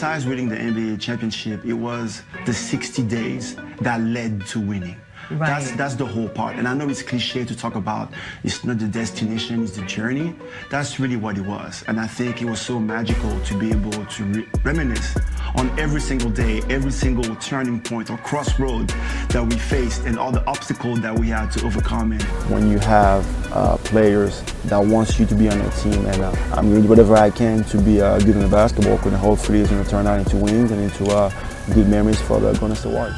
besides winning the NBA championship, it was the 60 days that led to winning. Right. That's the whole part. And I know it's cliche to talk about it's not the destination, it's the journey. That's really what it was. And I think it was so magical to be able to reminisce on every single day, every single turning point or crossroad that we faced and all the obstacles that we had to overcome. And when you have players that wants you to be on their team, and I'm doing whatever I can to be good in the basketball court, and hopefully it's going to turn out into wins and into good memories for the Golden State Warriors.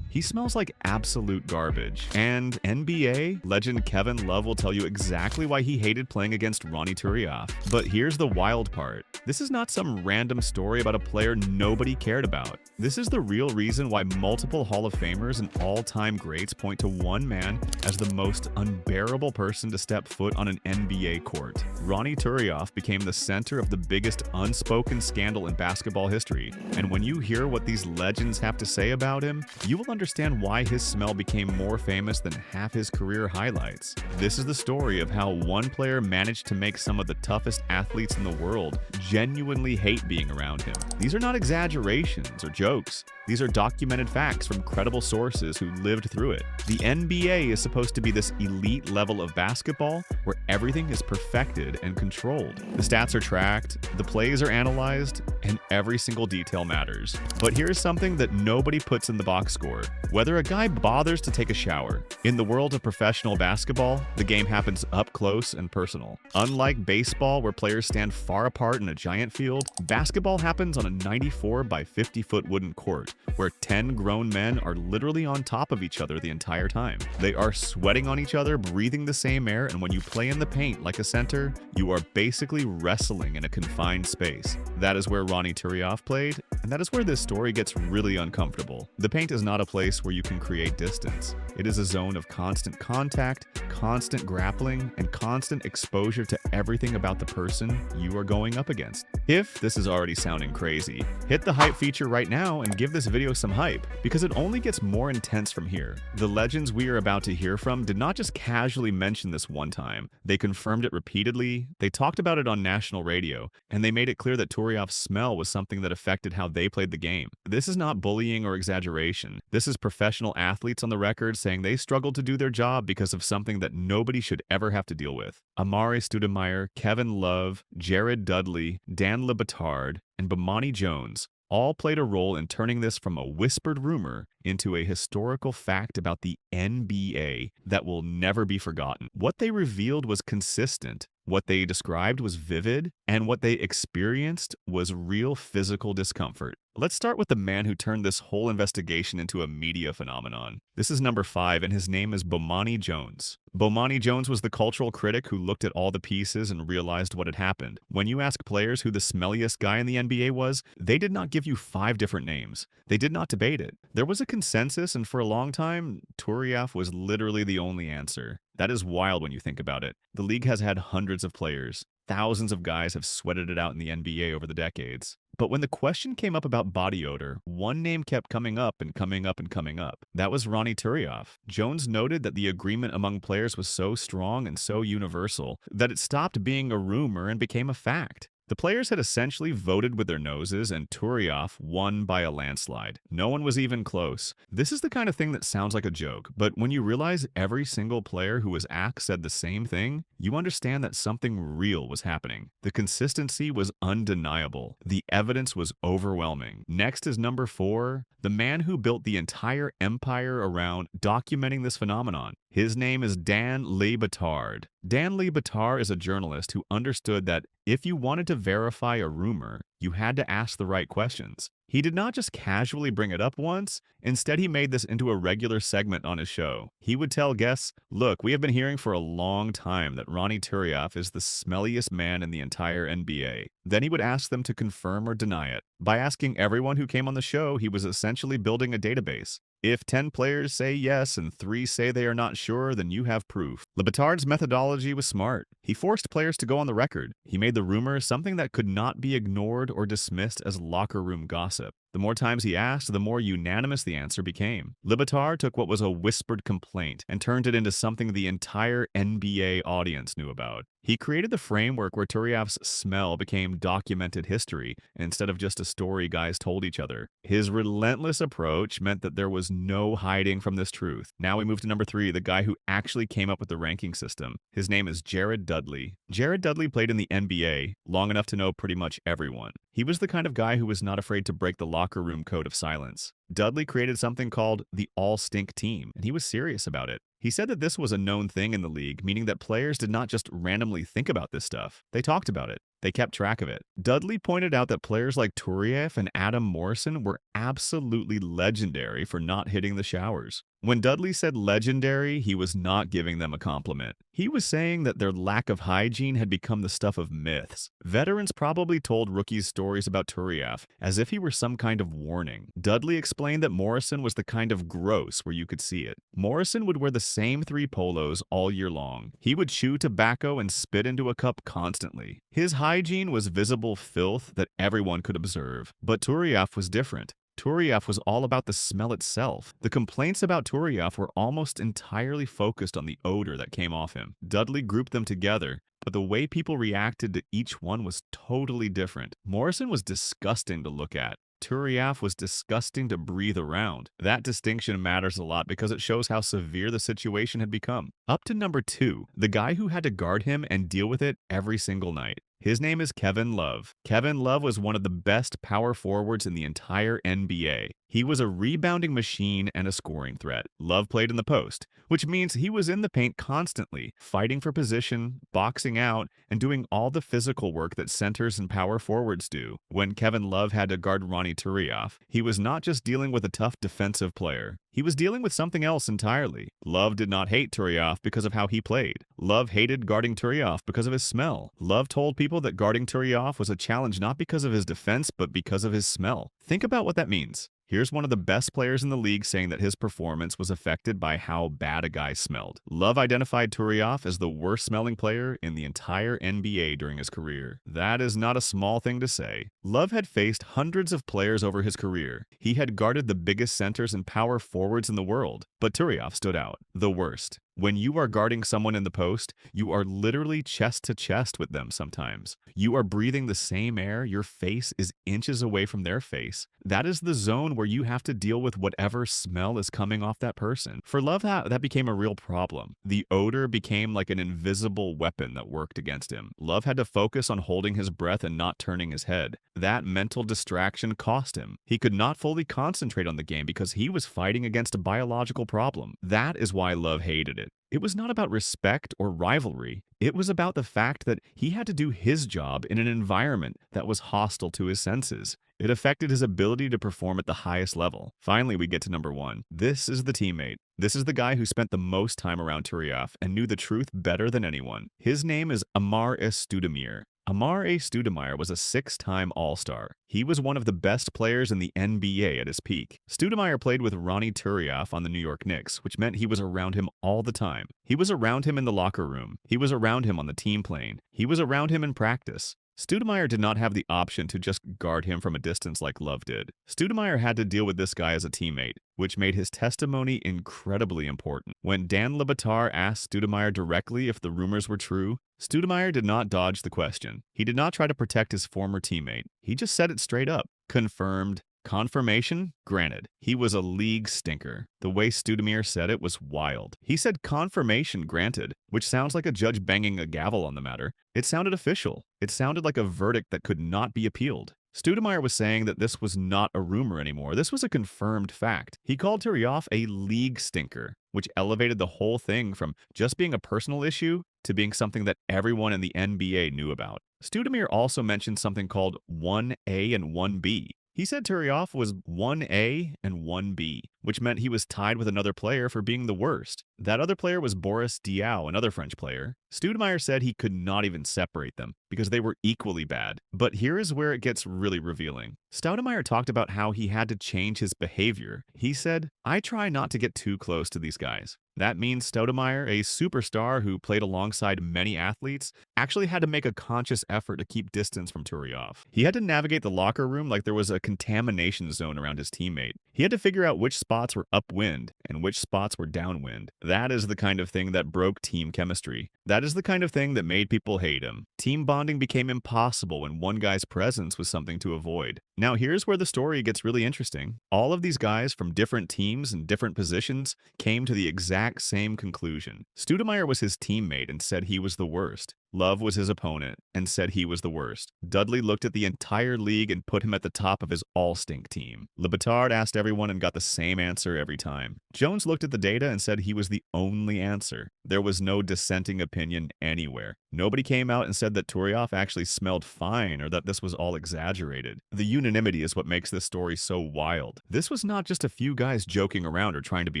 He smells like absolute garbage. And NBA legend Kevin Love will tell you exactly why he hated playing against Ronny Turiaf. But here's the wild part. This is not some random story about a player nobody cared about. This is the real reason why multiple Hall of Famers and all-time greats point to one man as the most unbearable person to step foot on an NBA court. Ronny Turiaf became the center of the biggest unspoken scandal in basketball history. And when you hear what these legends have to say about him, you will understand why his smell became more famous than half his career highlights. This is the story of how one player managed to make some of the toughest athletes in the world genuinely hate being around him. These are not exaggerations or jokes. These are documented facts from credible sources who lived through it. The NBA is supposed to be this elite level of basketball where everything is perfected and controlled. The stats are tracked, the plays are analyzed, and every single detail matters. But here's something that nobody puts in the box score: whether a guy bothers to take a shower. In the world of professional basketball, the game happens up close and personal. Unlike baseball, where players stand far apart in a giant field, basketball happens on a 94 by 50-foot wooden court, where 10 grown men are literally on top of each other the entire time. They are sweating on each other, breathing the same air, and when you play in the paint like a center, you are basically wrestling in a confined space. That is where Ronny Turiaf played, and that is where this story gets really uncomfortable. The paint is not a place where you can create distance. It is a zone of constant contact, constant grappling, and constant exposure to everything about the person you are going up against. If this is already sounding crazy, hit the hype feature right now and give this video some hype, because it only gets more intense from here. The legends we are about to hear from did not just casually mention this one time. They confirmed it repeatedly, they talked about it on national radio, and they made it clear that Turiaf's smell was something that affected how they played the game. This is not bullying or exaggeration. This is professional athletes on the record saying they struggled to do their job because of something that nobody should ever have to deal with. Amare Stoudemire, Kevin Love, Jared Dudley, Dan Le Batard, and Bomani Jones all played a role in turning this from a whispered rumor into a historical fact about the NBA that will never be forgotten. What they revealed was consistent, what they described was vivid, and what they experienced was real physical discomfort. Let's start with the man who turned this whole investigation into a media phenomenon. This is number 5, and his name is Bomani Jones. Bomani Jones was the cultural critic who looked at all the pieces and realized what had happened. When you ask players who the smelliest guy in the NBA was, they did not give you 5 different names. They did not debate it. There was a consensus, and for a long time, Turiaf was literally the only answer. That is wild when you think about it. The league has had hundreds of players. Thousands of guys have sweated it out in the NBA over the decades. But when the question came up about body odor, one name kept coming up and coming up and coming up. That was Ronny Turiaf. Jones noted that the agreement among players was so strong and so universal that it stopped being a rumor and became a fact. The players had essentially voted with their noses, and Turiaf won by a landslide. No one was even close. This is the kind of thing that sounds like a joke, but when you realize every single player who was asked said the same thing, you understand that something real was happening. The consistency was undeniable. The evidence was overwhelming. Next is number 4, the man who built the entire empire around documenting this phenomenon. His name is Dan Le Batard. Dan Le Batard is a journalist who understood that if you wanted to verify a rumor, you had to ask the right questions. He did not just casually bring it up once. Instead, he made this into a regular segment on his show. He would tell guests, "Look, we have been hearing for a long time that Ronny Turiaf is the smelliest man in the entire NBA." Then he would ask them to confirm or deny it. By asking everyone who came on the show, he was essentially building a database. If 10 players say yes and 3 say they are not sure, then you have proof. Le Batard's methodology was smart. He forced players to go on the record. He made the rumors something that could not be ignored or dismissed as locker room gossip. The more times he asked, the more unanimous the answer became. Le Batard took what was a whispered complaint and turned it into something the entire NBA audience knew about. He created the framework where Turiaf's smell became documented history instead of just a story guys told each other. His relentless approach meant that there was no hiding from this truth. Now we move to number 3, the guy who actually came up with the ranking system. His name is Jared Dudley. Jared Dudley played in the NBA long enough to know pretty much everyone. He was the kind of guy who was not afraid to break the locker room code of silence. Dudley created something called the all-stink team, and he was serious about it. He said that this was a known thing in the league, meaning that players did not just randomly think about this stuff. They talked about it. They kept track of it. Dudley pointed out that players like Turiaf and Adam Morrison were absolutely legendary for not hitting the showers. When Dudley said legendary, he was not giving them a compliment. He was saying that their lack of hygiene had become the stuff of myths. Veterans probably told rookies stories about Turiaf as if he were some kind of warning. Dudley explained that Morrison was the kind of gross where you could see it. Morrison would wear the same 3 polos all year long. He would chew tobacco and spit into a cup constantly. His hygiene was visible filth that everyone could observe. But Turiaf was different. Turiaf was all about the smell itself. The complaints about Turiaf were almost entirely focused on the odor that came off him. Dudley grouped them together, but the way people reacted to each one was totally different. Morrison was disgusting to look at. Turiaf was disgusting to breathe around. That distinction matters a lot because it shows how severe the situation had become. Up to number 2, the guy who had to guard him and deal with it every single night. His name is Kevin Love. Kevin Love was one of the best power forwards in the entire NBA. He was a rebounding machine and a scoring threat. Love played in the post, which means he was in the paint constantly, fighting for position, boxing out, and doing all the physical work that centers and power forwards do. When Kevin Love had to guard Ronny Turiaf, he was not just dealing with a tough defensive player. He was dealing with something else entirely. Love did not hate Turiaf because of how he played. Love hated guarding Turiaf because of his smell. Love told people that guarding Turiaf was a challenge not because of his defense, but because of his smell. Think about what that means. Here's one of the best players in the league saying that his performance was affected by how bad a guy smelled. Love identified Turiaf as the worst-smelling player in the entire NBA during his career. That is not a small thing to say. Love had faced hundreds of players over his career. He had guarded the biggest centers and power forwards in the world, but Turiaf stood out. The worst. When you are guarding someone in the post, you are literally chest to chest with them sometimes. You are breathing the same air, your face is inches away from their face. That is the zone where you have to deal with whatever smell is coming off that person. For Love, that became a real problem. The odor became like an invisible weapon that worked against him. Love had to focus on holding his breath and not turning his head. That mental distraction cost him. He could not fully concentrate on the game because he was fighting against a biological problem. That is why Love hated it. It was not about respect or rivalry. It was about the fact that he had to do his job in an environment that was hostile to his senses. It affected his ability to perform at the highest level. Finally, we get to number 1. This is the teammate. This is the guy who spent the most time around Turiaf and knew the truth better than anyone. His name is Amar'e Stoudemire. Amar'e Stoudemire was a 6-time All-Star. He was one of the best players in the NBA at his peak. Stoudemire played with Ronny Turiaf on the New York Knicks, which meant he was around him all the time. He was around him in the locker room. He was around him on the team plane. He was around him in practice. Stoudemire did not have the option to just guard him from a distance like Love did. Stoudemire had to deal with this guy as a teammate, which made his testimony incredibly important. When Dan Le Batard asked Stoudemire directly if the rumors were true, Stoudemire did not dodge the question. He did not try to protect his former teammate. He just said it straight up. Confirmed. Confirmation? Granted, he was a league stinker. The way Stoudemire said it was wild. He said confirmation granted, which sounds like a judge banging a gavel on the matter. It sounded official. It sounded like a verdict that could not be appealed. Stoudemire was saying that this was not a rumor anymore. This was a confirmed fact. He called Turiaf a league stinker, which elevated the whole thing from just being a personal issue to being something that everyone in the NBA knew about. Stoudemire also mentioned something called 1A and 1B. He said Turiaf was 1A and 1B. which meant he was tied with another player for being the worst. That other player was Boris Diaw, another French player. Stoudemire said he could not even separate them because they were equally bad. But here is where it gets really revealing. Stoudemire talked about how he had to change his behavior. He said, "I try not to get too close to these guys." That means Stoudemire, a superstar who played alongside many athletes, actually had to make a conscious effort to keep distance from Turiaf. He had to navigate the locker room like there was a contamination zone around his teammate. He had to figure out which spots were upwind and which spots were downwind. That is the kind of thing that broke team chemistry. That is the kind of thing that made people hate him. Team bonding became impossible when one guy's presence was something to avoid. Now here's where the story gets really interesting. All of these guys from different teams and different positions came to the exact same conclusion. Stoudemire was his teammate and said he was the worst. Love was his opponent and said he was the worst. Dudley looked at the entire league and put him at the top of his all-stink team. Le Batard asked everyone and got the same answer every time. Jones looked at the data and said he was the only answer. There was no dissenting opinion anywhere. Nobody came out and said that Turiaf actually smelled fine or that this was all exaggerated. The unanimity is what makes this story so wild. This was not just a few guys joking around or trying to be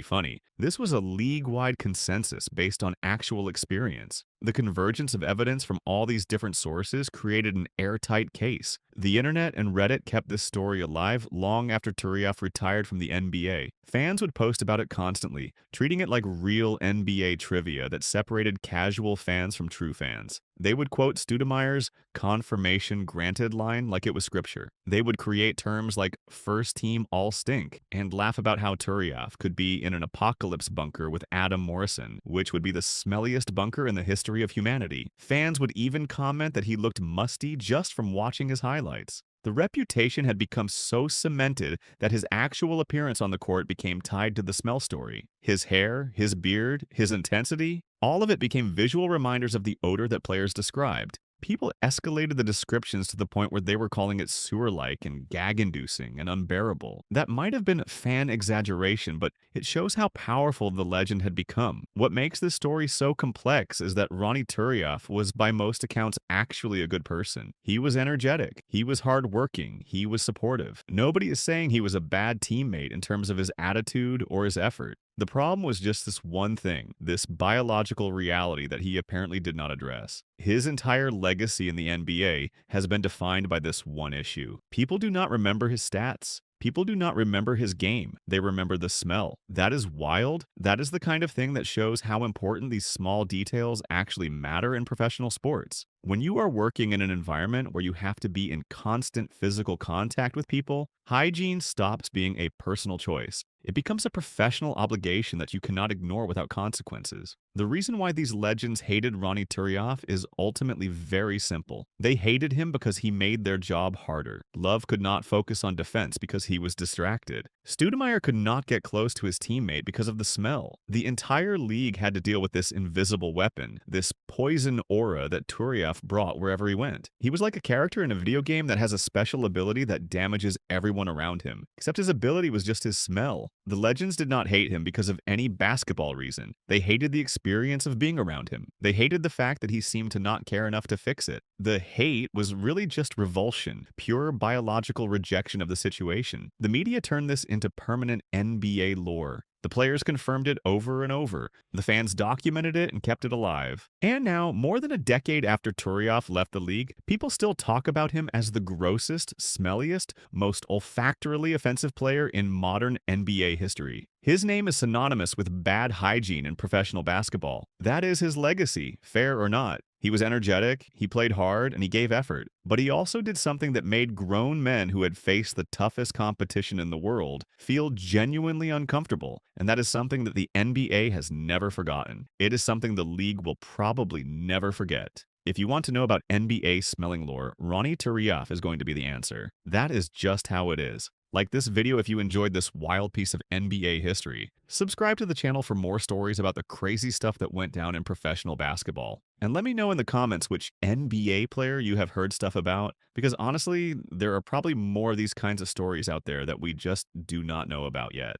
funny. This was a league-wide consensus based on actual experience. The convergence of evidence from all these different sources created an airtight case. The internet and Reddit kept this story alive long after Turiaf retired from the NBA. Fans would post about it constantly, treating it like real NBA trivia that separated casual fans from true fans. They would quote Stoudemire's confirmation granted line like it was scripture. They would create terms like first team all stink and laugh about how Turiaf could be in an apocalypse bunker with Adam Morrison, which would be the smelliest bunker in the history of humanity. Fans would even comment that he looked musty just from watching his highlights. The reputation had become so cemented that his actual appearance on the court became tied to the smell story. His hair, his beard, his intensity, all of it became visual reminders of the odor that players described. People escalated the descriptions to the point where they were calling it sewer-like and gag-inducing and unbearable. That might have been fan exaggeration, but it shows how powerful the legend had become. What makes this story so complex is that Ronny Turiaf was by most accounts actually a good person. He was energetic, he was hardworking, he was supportive. Nobody is saying he was a bad teammate in terms of his attitude or his effort. The problem was just this one thing, this biological reality that he apparently did not address. His entire legacy in the NBA has been defined by this one issue. People do not remember his stats. People do not remember his game. They remember the smell. That is wild. That is the kind of thing that shows how important these small details actually matter in professional sports. When you are working in an environment where you have to be in constant physical contact with people, hygiene stops being a personal choice. It becomes a professional obligation that you cannot ignore without consequences. The reason why these legends hated Ronny Turiaf is ultimately very simple. They hated him because he made their job harder. Love could not focus on defense because he was distracted. Stoudemire could not get close to his teammate because of the smell. The entire league had to deal with this invisible weapon, this poison aura that Turiaf brought wherever he went. He was like a character in a video game that has a special ability that damages everyone around him, except his ability was just his smell. The legends did not hate him because of any basketball reason. They hated the experience of being around him. They hated the fact that he seemed to not care enough to fix it. The hate was really just revulsion, pure biological rejection of the situation. The media turned this into permanent NBA lore. The players confirmed it over and over. The fans documented it and kept it alive. And now, more than a decade after Turiaf left the league, people still talk about him as the grossest, smelliest, most olfactorily offensive player in modern NBA history. His name is synonymous with bad hygiene in professional basketball. That is his legacy, fair or not. He was energetic, he played hard, and he gave effort. But he also did something that made grown men who had faced the toughest competition in the world feel genuinely uncomfortable. And that is something that the NBA has never forgotten. It is something the league will probably never forget. If you want to know about NBA smelling lore, Ronny Turiaf is going to be the answer. That is just how it is. Like this video if you enjoyed this wild piece of NBA history. Subscribe to the channel for more stories about the crazy stuff that went down in professional basketball. And let me know in the comments which NBA player you have heard stuff about, because honestly, there are probably more of these kinds of stories out there that we just do not know about yet.